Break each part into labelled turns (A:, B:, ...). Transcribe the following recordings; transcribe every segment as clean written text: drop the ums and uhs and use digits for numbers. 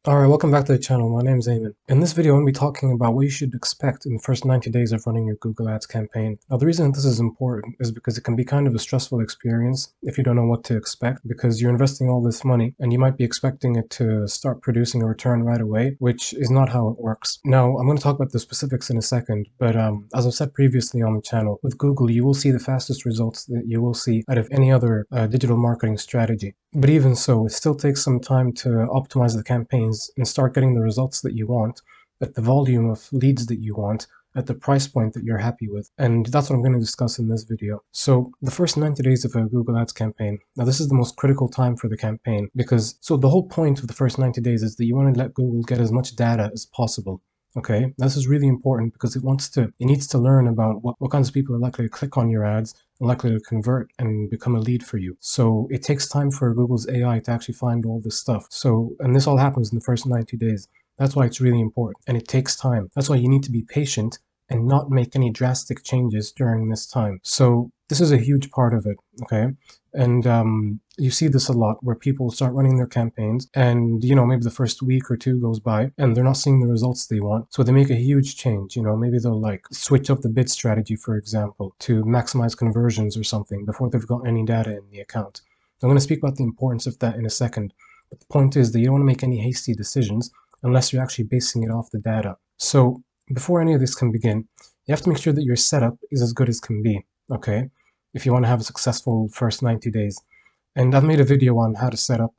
A: Alright, welcome back to the channel. My name is Eamon. In this video, I'm going to be talking about what you should expect in the first 90 days of running your Google Ads campaign. Now, the reason this is important is because it can be kind of a stressful experience if you don't know what to expect, because you're investing all this money and you might be expecting it to start producing a return right away, which is not how it works. Now, I'm going to talk about the specifics in a second, but as I've said previously on the channel, with Google, you will see the fastest results that you will see out of any other digital marketing strategy. But even so, it still takes some time to optimize the campaigns and start getting the results that you want at the volume of leads that you want at the price point that you're happy with. And that's what I'm going to discuss in this video. So the first 90 days of a Google Ads campaign. Now this is the most critical time for the campaign because the whole point of the first 90 days is that you want to let Google get as much data as possible. Okay, this is really important because it needs to learn about what kinds of people are likely to click on your ads and likely to convert and become a lead for you. So it takes time for Google's AI to actually find all this stuff. And this all happens in the first 90 days. That's why it's really important, and it takes time. That's why you need to be patient and not make any drastic changes during this time. So this is a huge part of it, okay? And you see this a lot where people start running their campaigns and, maybe the first week or two goes by and they're not seeing the results they want. So they make a huge change, maybe they'll like switch up the bid strategy, for example, to maximize conversions or something before they've got any data in the account. I'm going to speak about the importance of that in a second. But the point is that you don't want to make any hasty decisions unless you're actually basing it off the data. So before any of this can begin, you have to make sure that your setup is as good as can be, okay? If you want to have a successful first 90 days. And I've made a video on how to set up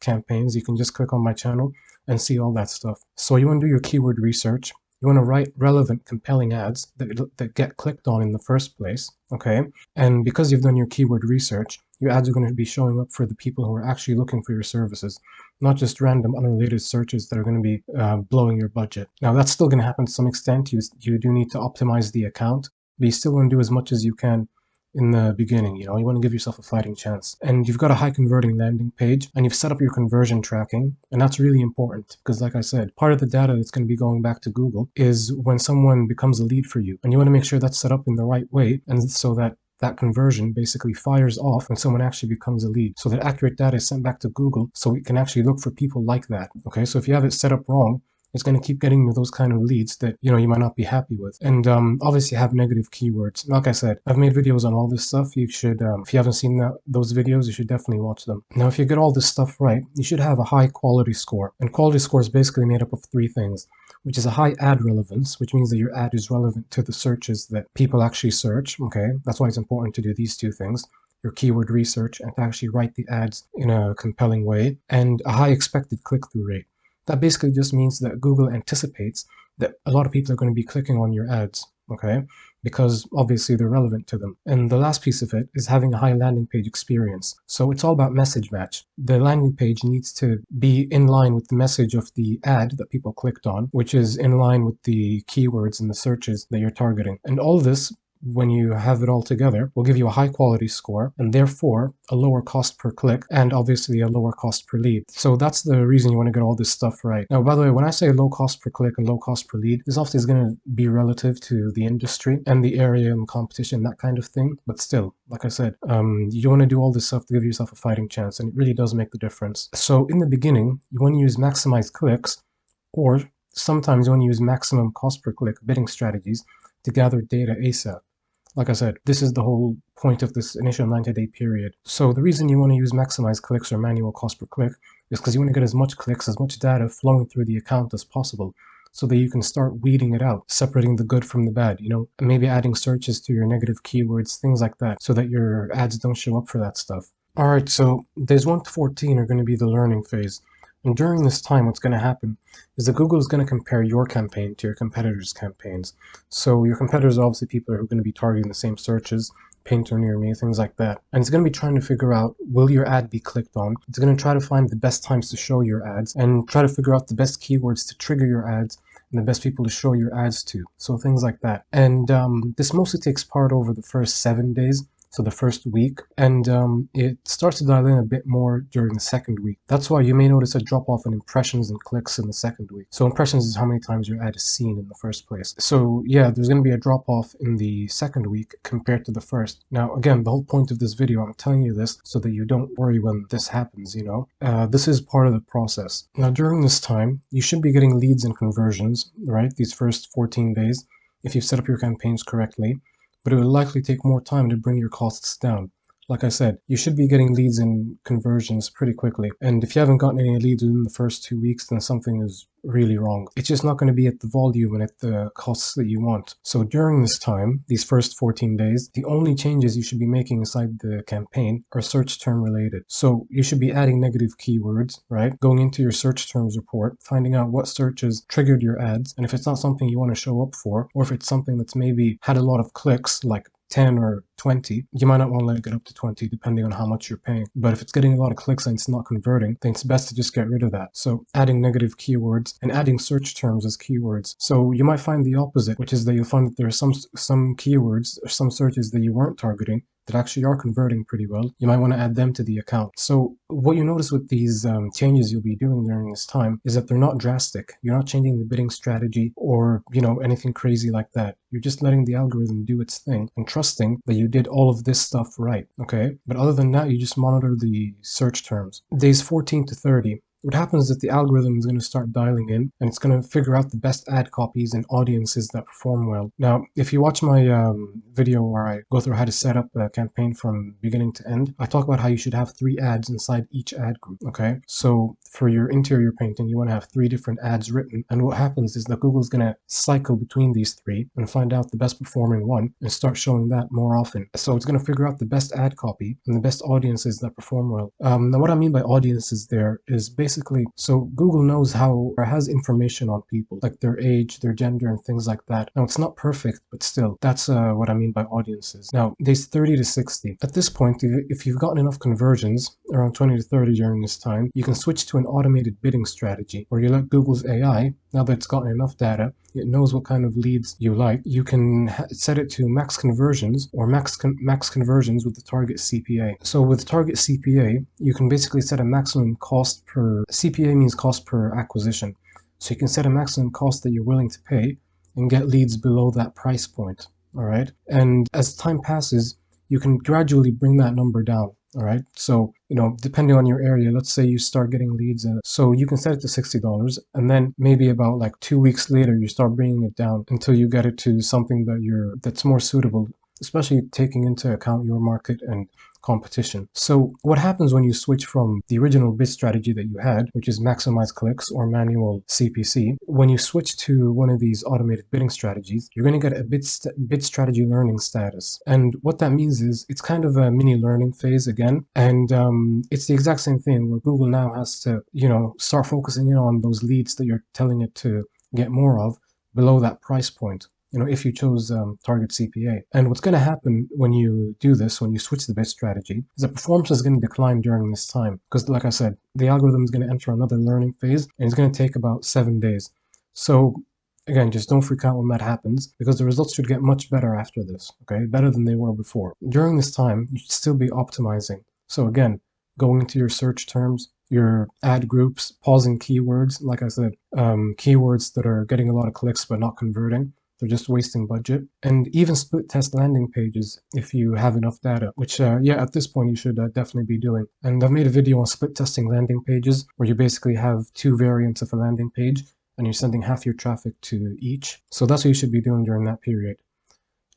A: campaigns. You can just click on my channel and see all that stuff. So you want to do your keyword research. You want to write relevant, compelling ads that get clicked on in the first place, okay? And because you've done your keyword research, your ads are going to be showing up for the people who are actually looking for your services, not just random unrelated searches that are going to be blowing your budget. Now, that's still going to happen to some extent. You do need to optimize the account, but you still want to do as much as you can in the beginning. You want to give yourself a fighting chance. And you've got a high converting landing page and you've set up your conversion tracking. And that's really important because, like I said, part of the data that's going to be going back to Google is when someone becomes a lead for you. And you want to make sure that's set up in the right way, and so that that conversion basically fires off when someone actually becomes a lead. So that accurate data is sent back to Google so it can actually look for people like that. Okay, so if you have it set up wrong, it's going to keep getting you those kind of leads that you might not be happy with. And obviously have negative keywords. Like I said, I've made videos on all this stuff. You should, if you haven't seen those videos, you should definitely watch them. Now, if you get all this stuff right, you should have a high quality score. And quality score is basically made up of three things, which is a high ad relevance, which means that your ad is relevant to the searches that people actually search. Okay, that's why it's important to do these two things: your keyword research and to actually write the ads in a compelling way, and a high expected click-through rate. That basically just means that Google anticipates that a lot of people are going to be clicking on your ads, okay? Because obviously they're relevant to them. And the last piece of it is having a high landing page experience. So it's all about message match. The landing page needs to be in line with the message of the ad that people clicked on, which is in line with the keywords and the searches that you're targeting. And all of this, when you have it all together, will give you a high quality score and therefore a lower cost per click and obviously a lower cost per lead. So that's the reason you want to get all this stuff right. Now, by the way, when I say low cost per click and low cost per lead, this often is going to be relative to the industry and the area and competition, that kind of thing. But still, like I said, you want to do all this stuff to give yourself a fighting chance, and it really does make the difference. So in the beginning, you want to use maximize clicks, or sometimes you want to use maximum cost per click bidding strategies to gather data ASAP. Like I said, this is the whole point of this initial 90-day period. So the reason you want to use maximize clicks or manual cost per click is because you want to get as much clicks, as much data flowing through the account as possible, so that you can start weeding it out, separating the good from the bad, and maybe adding searches to your negative keywords, things like that, so that your ads don't show up for that stuff. All right, so days 1 to 14 are going to be the learning phase. And during this time, what's going to happen is that Google is going to compare your campaign to your competitors' campaigns. So your competitors are obviously people who are going to be targeting the same searches, Paint or Near Me, things like that. And it's going to be trying to figure out, will your ad be clicked on? It's going to try to find the best times to show your ads and try to figure out the best keywords to trigger your ads and the best people to show your ads to. So things like that. And this mostly takes part over the first 7 days. so the first week, and it starts to dial in a bit more during the second week. That's why you may notice a drop off in impressions and clicks in the second week. So impressions is how many times your ad is seen in the first place. So yeah, there's going to be a drop off in the second week compared to the first. Now again, the whole point of this video, I'm telling you this so that you don't worry when this happens, you know. This is part of the process. Now during this time, you should be getting leads and conversions, right? These first 14 days, if you've set up your campaigns correctly, but it will likely take more time to bring your costs down. Like I said, you should be getting leads and conversions pretty quickly. And if you haven't gotten any leads within the first 2 weeks, then something is really wrong. It's just not going to be at the volume and at the costs that you want. So during this time, these first 14 days, the only changes you should be making inside the campaign are search term related. So you should be adding negative keywords, right? Going into your search terms report, finding out what searches triggered your ads. And if it's not something you want to show up for, or if it's something that's maybe had a lot of clicks, like 10 or 20, you might not want to let it get up to 20 depending on how much you're paying. But if it's getting a lot of clicks and it's not converting, then it's best to just get rid of that. So adding negative keywords and adding search terms as keywords. So you might find the opposite, which is that you'll find that there are some keywords or some searches that you weren't targeting that actually are converting pretty well. You might want to add them to the account. So what you notice with these changes you'll be doing during this time is that they're not drastic. You're not changing the bidding strategy or, you know, anything crazy like that. You're just letting the algorithm do its thing and trusting that you did all of this stuff right, okay? But other than that, you just monitor the search terms. Days 14 to 30. What happens is that the algorithm is going to start dialing in and it's going to figure out the best ad copies and audiences that perform well. Now, if you watch my video where I go through how to set up a campaign from beginning to end, I talk about how you should have 3 ads inside each ad group, okay? So for your interior painting, you want to have 3 different ads written. And what happens is that Google's going to cycle between these 3 and find out the best performing one and start showing that more often. So it's going to figure out the best ad copy and the best audiences that perform well. Now, what I mean by audiences there is basically, so Google knows how, or has information on people, like their age, their gender, and things like that. Now, it's not perfect, but still, that's what I mean by audiences. Now, days 30 to 60. At this point, if you've gotten enough conversions, around 20 to 30 during this time, you can switch to an automated bidding strategy, where you let Google's AI, now that it's gotten enough data, it knows what kind of leads you like. You can set it to max conversions or max conversions with the target CPA. So with target CPA, you can basically set a maximum cost per, CPA means cost per acquisition. So you can set a maximum cost that you're willing to pay and get leads below that price point, all right? And as time passes, you can gradually bring that number down. All right. So, you know, depending on your area, let's say you start getting leads. So you can set it to $60 and then maybe about like 2 weeks later, you start bringing it down until you get it to something that that's more suitable, especially taking into account your market and competition. So what happens when you switch from the original bid strategy that you had, which is maximize clicks or manual CPC, when you switch to one of these automated bidding strategies, you're going to get a bid strategy learning status. And what that means is it's kind of a mini learning phase again. And it's the exact same thing where Google now has to, you know, start focusing in on those leads that you're telling it to get more of below that price point, you know, if you chose target CPA. And what's going to happen when you do this, when you switch the bid strategy, is that performance is going to decline during this time. Because like I said, the algorithm is going to enter another learning phase and it's going to take about 7 days. So again, just don't freak out when that happens because the results should get much better after this, okay? Better than they were before. During this time, you should still be optimizing. So again, going into your search terms, your ad groups, pausing keywords, like I said, keywords that are getting a lot of clicks but not converting. They're just wasting budget. And even split test landing pages if you have enough data, which, yeah, at this point you should definitely be doing. And I've made a video on split testing landing pages where you basically have 2 variants of a landing page and you're sending half your traffic to each. So that's what you should be doing during that period.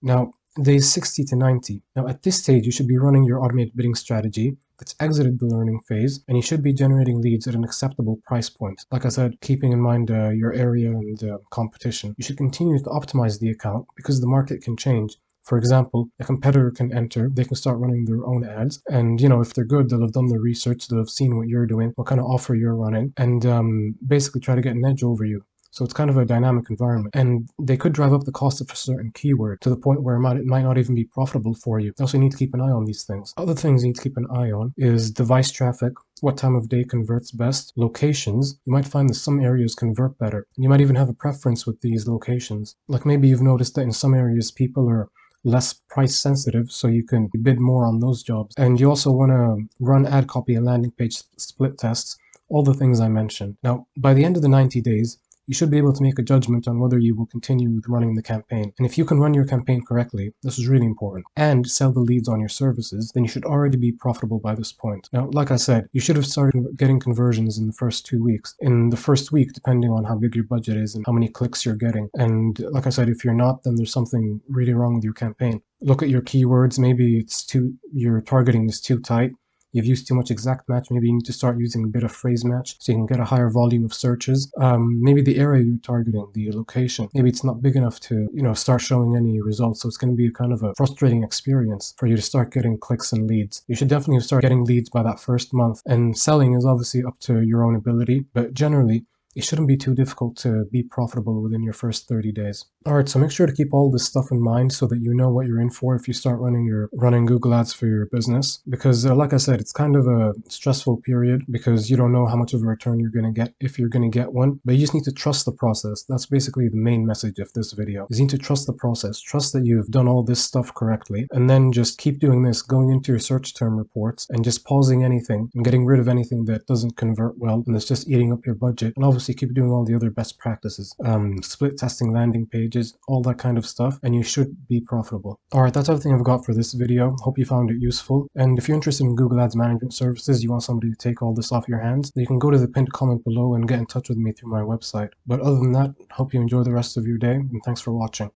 A: Now, days 60 to 90. Now, at this stage, you should be running your automated bidding strategy that's exited the learning phase, and you should be generating leads at an acceptable price point. Like I said, keeping in mind your area and competition. You should continue to optimize the account because the market can change. For example, a competitor can enter, they can start running their own ads, and you know, if they're good, they'll have done their research, they'll have seen what you're doing, what kind of offer you're running, and basically try to get an edge over you. So it's kind of a dynamic environment, and they could drive up the cost of a certain keyword to the point where it might not even be profitable for you. Also, you need to keep an eye on these things. Other things you need to keep an eye on is device traffic, what time of day converts best, locations. You might find that some areas convert better. You might even have a preference with these locations. Like maybe you've noticed that in some areas people are less price sensitive, so you can bid more on those jobs. And you also want to run ad copy and landing page split tests, all the things I mentioned. Now, by the end of the 90 days, you should be able to make a judgment on whether you will continue running the campaign. And if you can run your campaign correctly, this is really important, and sell the leads on your services, then you should already be profitable by this point. Now, like I said, you should have started getting conversions in the first 2 weeks. In the first week, depending on how big your budget is and how many clicks you're getting. And like I said, if you're not, then there's something really wrong with your campaign. Look at your keywords. Maybe your targeting is too tight. You've used too much exact match. Maybe you need to start using a bit of phrase match so you can get a higher volume of searches. Maybe the area you're targeting, the location, maybe it's not big enough to, start showing any results. So it's going to be kind of a frustrating experience for you to start getting clicks and leads. You should definitely start getting leads by that first month. And selling is obviously up to your own ability, but generally, it shouldn't be too difficult to be profitable within your first 30 days. All right, so make sure to keep all this stuff in mind so that you know what you're in for if you start running Google Ads for your business. Because like I said, it's kind of a stressful period because you don't know how much of a return you're going to get if you're going to get one. But you just need to trust the process. That's basically the main message of this video. You need to trust the process. Trust that you've done all this stuff correctly. And then just keep doing this, going into your search term reports and just pausing anything and getting rid of anything that doesn't convert well and that's just eating up your budget. And obviously keep doing all the other best practices, split testing landing pages, all that kind of stuff, and you should be profitable. All right, that's everything I've got for this video. Hope you found it useful. And if you're interested in Google Ads management services, you want somebody to take all this off your hands, then you can go to the pinned comment below and get in touch with me through my website. But other than that, hope you enjoy the rest of your day, and thanks for watching.